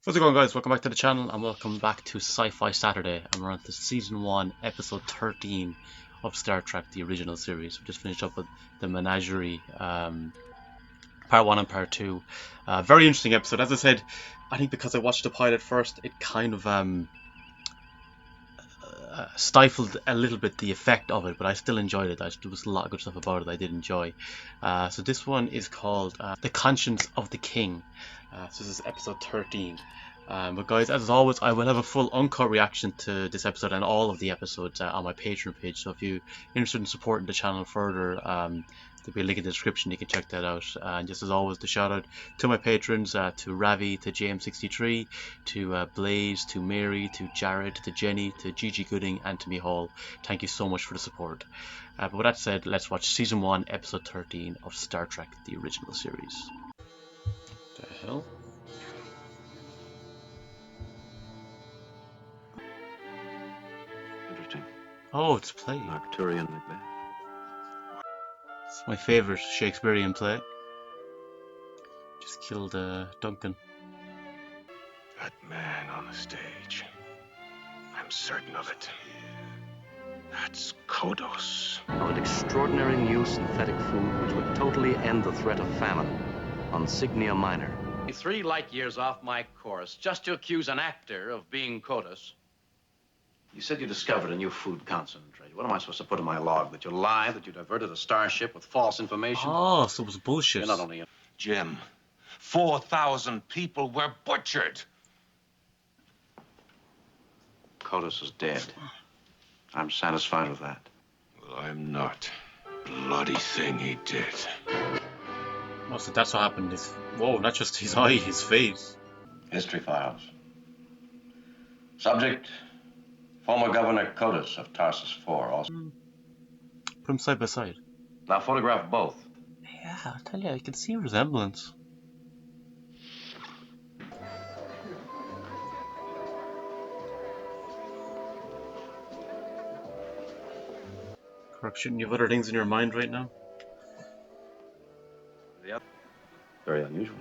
How's it going, guys? Welcome back to the channel and welcome back to Sci-Fi Saturday, and we're on to season 1 episode 13 of Star Trek the original series. We just finished up with the Menagerie, part 1 and part 2. Very interesting episode. As I said, I think because I watched the pilot first, it kind of stifled a little bit the effect of it, but I still enjoyed it. There was a lot of good stuff about it I did enjoy. So this one is called The Conscience of the King. So this is episode 13. But guys, as always, I will have a full uncut reaction to this episode and all of the episodes on my Patreon page. So if you're interested in supporting the channel further, there'll be a link in the description. You can check that out. And just as always, the shout out to my patrons, to Ravi, to JM63, to Blaze, to Mary, to Jared, to Jenny, to Gigi Gooding, and to me Hall. Thank you so much for the support. But with that said, let's watch season 1, episode 13 of Star Trek the original series. What the hell? Interesting. Oh, it's a play. Arcturian Macbeth. It's my favourite Shakespearean play. Just killed Duncan. That man on the stage. I'm certain of it. That's Kodos. Of an extraordinary new synthetic food which would totally end the threat of famine on Cygnia Minor. 3 light years off my course just to accuse an actor of being Kodos. You said you discovered a new food concentrate. What am I supposed to put in my log? That you lied, that you diverted a starship with false information? Oh, so it was bullshit. You're not only a... Jim, 4,000 people were butchered. Kodos is dead. I'm satisfied with that. Well, I'm not. Bloody thing he did. Oh, so that's what happened. His, whoa, not just his eye, his face. History files. Subject, former Governor Kodos of Tarsus 4. Also. Put them side by side. Now photograph both. Yeah, I'll tell you, I can see a resemblance. Kirk, shouldn't you have other things in your mind right now? Yep. Very unusual.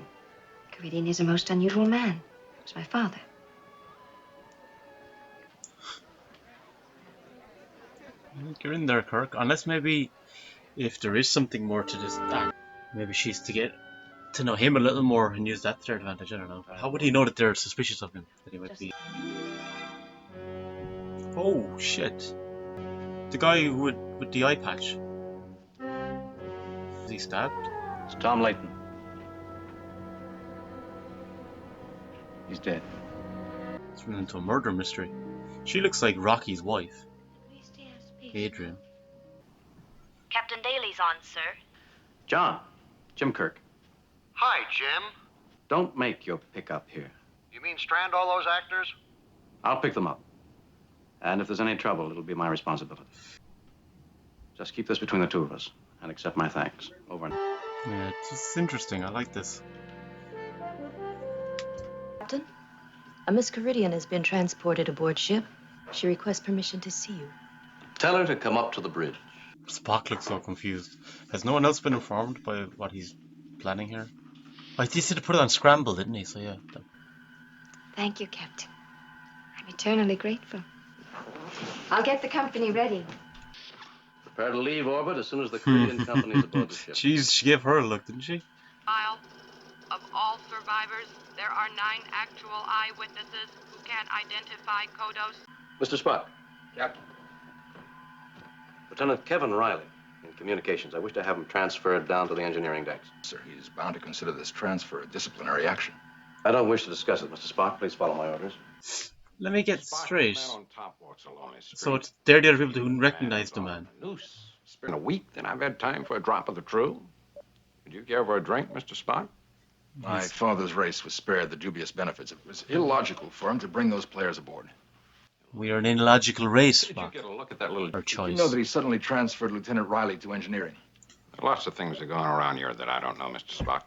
Caridian is a most unusual man. He was my father. You're in there, Kirk. Unless maybe if there is something more to this, maybe she's to get to know him a little more and use that to their advantage. I don't know. How would he know that they're suspicious of him? That he might be. Oh shit! The guy with the eye patch. Is he stabbed? It's Tom Layton. He's dead. It's run into a murder mystery. She looks like Rocky's wife, Adrian. Captain Daly's on, sir. John. Jim Kirk. Hi, Jim. Don't make your pickup here. You mean strand all those actors? I'll pick them up. And if there's any trouble, it'll be my responsibility. Just keep this between the two of us and accept my thanks. Over and out. Yeah, it's interesting. I like this. Captain, a Miss Caridian has been transported aboard ship. She requests permission to see you. Tell her to come up to the bridge. Spock looks so confused. Has no one else been informed by what he's planning here? Oh, he said to put it on scramble, didn't he? So yeah. Thank you, Captain. I'm eternally grateful. I'll get the company ready. Prepare to leave orbit as soon as the Korean company's aboard the ship. Jeez, she gave her a look, didn't she? File. Of all survivors, there are 9 actual eyewitnesses who can't identify Kodos. Mr. Spock. Captain. Lieutenant Kevin Riley in communications. I wish to have him transferred down to the engineering decks. Sir, he's bound to consider this transfer a disciplinary action. I don't wish to discuss it, Mr. Spock. Please follow my orders. Let me get straight. Man on top walks along his street. So it's they're the other people who recognize the man. Noose. It's been a week, then I've had time for a drop of the true. Would you care for a drink, Mr. Spock? My father's race was spared the dubious benefits. It was illogical for him to bring those players aboard. We are an illogical race, Did you Spock. get a look at that little... Our You choice. know that he suddenly transferred Lieutenant Riley to engineering. Lots of things are going around here that I don't know, Mr. Spock.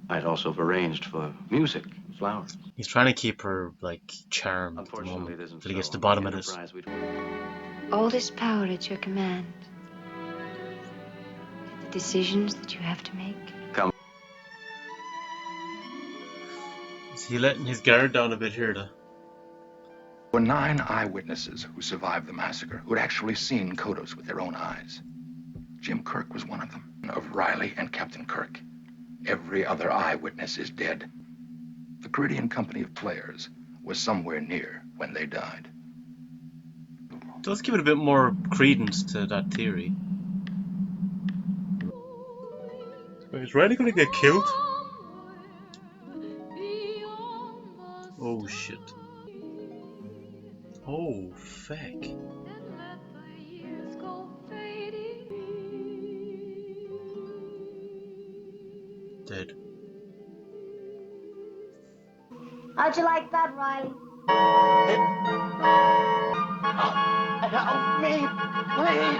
I'd also have arranged for music, flowers. He's trying to keep her like charmed at the Unfortunately, it moment isn't until he gets so. to the bottom of this. Enterprise, we- All this power at your command. The decisions that you have to make. Is He letting his guard down a bit here, though. There were 9 eyewitnesses who survived the massacre, who'd actually seen Kodos with their own eyes. Jim Kirk was one of them, of Riley and Captain Kirk. Every other eyewitness is dead. The Caridian company of players was somewhere near when they died. Does give it a bit more credence to that theory. Is Riley gonna get killed? Oh shit. Oh feck. Dead. How'd you like that, Riley? Help me, please!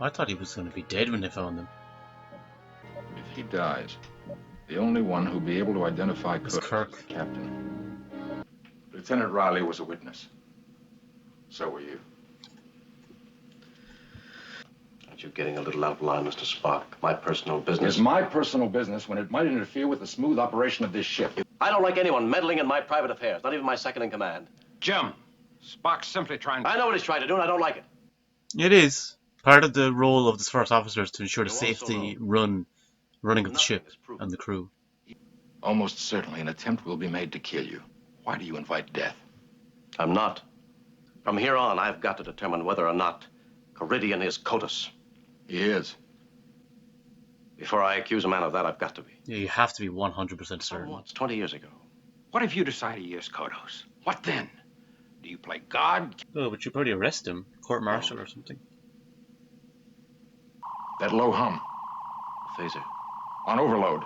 I thought he was gonna be dead when they found him. If he dies, the only one who'll be able to identify It's Kodos Kirk. is the captain. Lieutenant Riley was a witness. So were you. Aren't you getting a little out of line, Mr. Spock? My personal business. It's my personal business when it might interfere with the smooth operation of this ship. I don't like anyone meddling in my private affairs, not even my second in command. Jim, Spock's simply trying to... I know what he's trying to do, and I don't like it. It is. Part of the role of this first officer is to ensure the You also safety know running of the nothing ship is proven. and the crew. Almost certainly an attempt will be made to kill you. Why do you invite death? I'm not. From here on, I've got to determine whether or not Caridian is Kodos. He is. Before I accuse a man of that, I've got to be. Yeah, you have to be 100% certain. Once, 20 years ago. What if you decide to use Kodos? What then? Do you play God? Oh, but you probably arrest him, court-martial or something. That low hum. Phaser. On overload.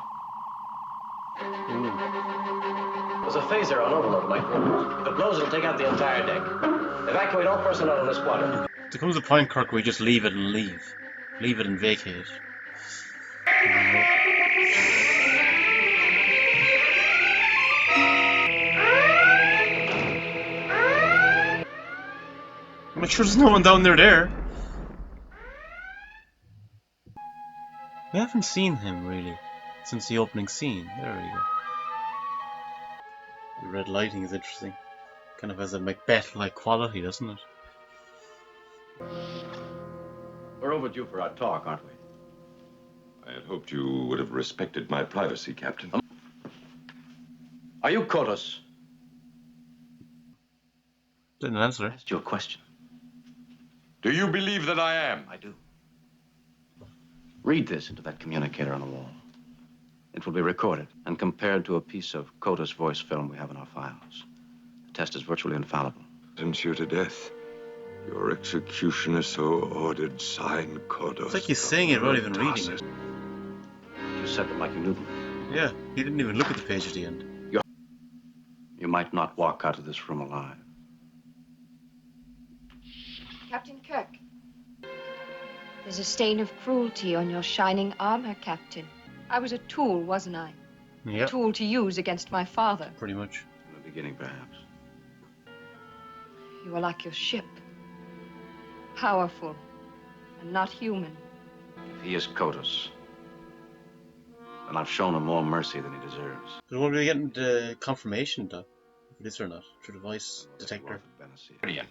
There's a phaser on overload, Mike. If it blows, it'll take out the entire deck. Evacuate all personnel in this squadron. There comes a point, Kirk, where you just leave it and leave. Leave it and vacate. I'm sure there's no one down there. We haven't seen him, really, since the opening scene. There we go. The red lighting is interesting. Kind of has a Macbeth-like quality, doesn't it? We're overdue for our talk, aren't we? I had hoped you would have respected my privacy, Captain. Are you Kodos? Didn't answer. I asked you a question. Do you believe that I am? I do. Read this into that communicator on the wall. It will be recorded and compared to a piece of Kodos voice film we have in our files. The test is virtually infallible. Sentence you to death. Your executioner so ordered, signed Kodos. It's like he's saying it without even reading it. You said them like you knew them. Yeah, he didn't even look at the page at the end. You might not walk out of this room alive. Captain Kirk. There's a stain of cruelty on your shining armor, Captain. I was a tool, wasn't I? Yeah, A tool to use against my father. pretty much. In the beginning, perhaps. You were like your ship. Powerful and not human. If he is Kodos, then I've shown him more mercy than he deserves. But won't we getting the confirmation, though, if it is or not, through the voice detector? Caridian,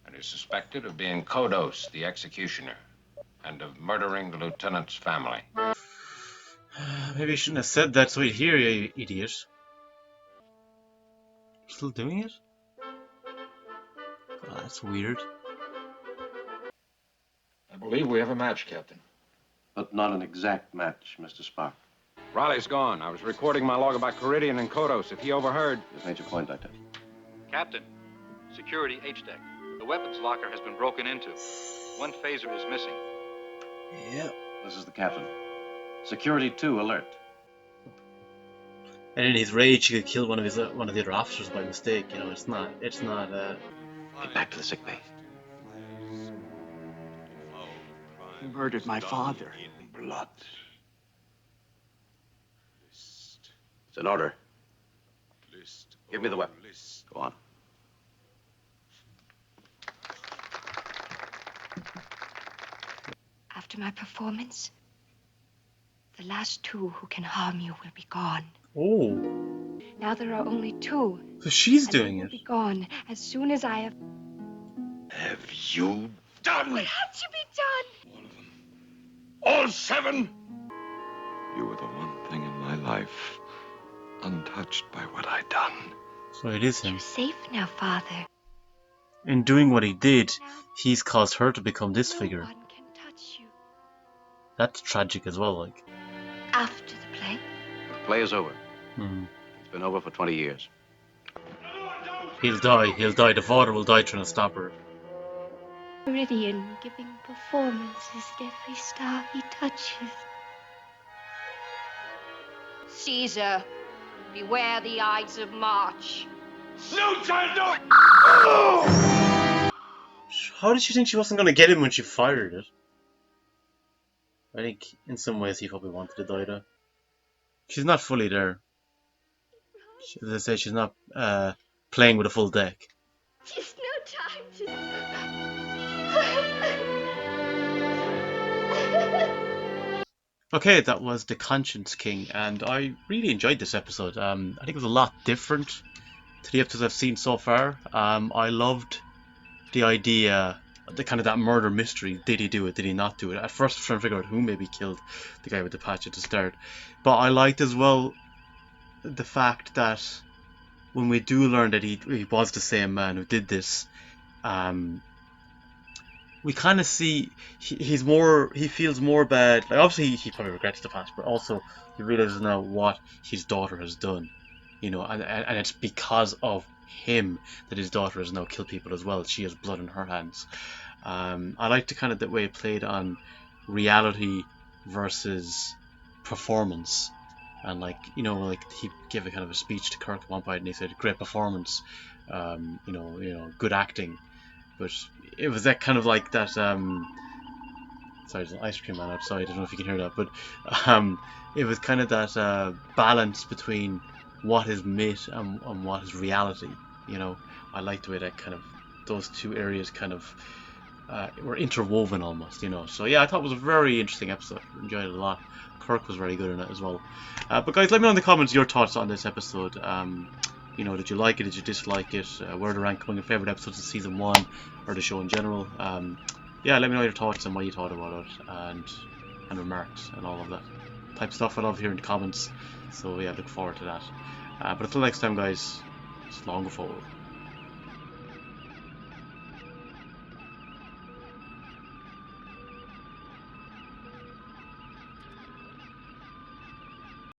and is suspected of being Kodos, the executioner, and of murdering the lieutenant's family. Maybe I shouldn't have said that so he'd hear you, idiot. Still doing it? Oh, that's weird. I believe we have a match, Captain. But not an exact match, Mr. Spock. Riley's gone. I was recording my log about Caridian and Kodos. If he overheard... You've made your point, Doctor. Captain, security H-deck. The weapons locker has been broken into. One phaser is missing. Yeah. This is the captain. Security 2, alert. And in his rage, he could kill one of the other officers by mistake. You know, it's not. Get back to the sick bay. He murdered my father. Blood. It's an order. Give me the weapon. Go on. After my performance, The last two who can harm you will be gone. Oh. Now there are only two. So she's and doing they will it. be gone as soon as I have... Have you done? What had to be done? All 7? You were the one thing in my life untouched by what I'd done. So it is him. You're safe now, Father. In doing what he did, he's caused her to become this figure. No one can touch you. That's tragic as well, like. After the play? The play is over. Hmm. It's been over for 20 years. He'll die. The father will die trying to stop her. Meridian giving performances at every star he touches. Caesar, beware the Ides of March. No, child, no! How did she think she wasn't going to get him when she fired it? I think in some ways he probably wanted to die though. She's not fully there. As I said, she's not playing with a full deck. Just no time to... Okay, that was The Conscience King, and I really enjoyed this episode. I think it was a lot different to the episodes I've seen so far. I loved the idea, the kind of that murder mystery. Did he do it? Did he not do it? At first I was trying to figure out who maybe killed the guy with the patch at the start. But I liked as well the fact that when we do learn that he was the same man who did this, we kind of see he feels more bad. Like obviously he probably regrets the past, but also he realizes now what his daughter has done, you know, and it's because of him that his daughter has now killed people as well. She has blood in her hands. I like the kind of the way it played on reality versus performance, and like, you know, like he gave a kind of a speech to Kirk at one point and he said great performance, you know, good acting. But it was that kind of like that. Sorry, there's an ice cream man outside. I don't know if you can hear that, but it was kind of that balance between what is myth and what is reality. You know, I liked the way that kind of those two areas kind of were interwoven almost. You know, so yeah, I thought it was a very interesting episode. Enjoyed it a lot. Kirk was very good in it as well. But guys, let me know in the comments your thoughts on this episode. You know, did you like it? Did you dislike it? Where to rank among your favourite episodes of season 1 or the show in general? Yeah, let me know your thoughts and what you thought about it and remarks and all of that type of stuff. I love hearing the comments. So yeah, look forward to that. But until next time, guys, it's long forward.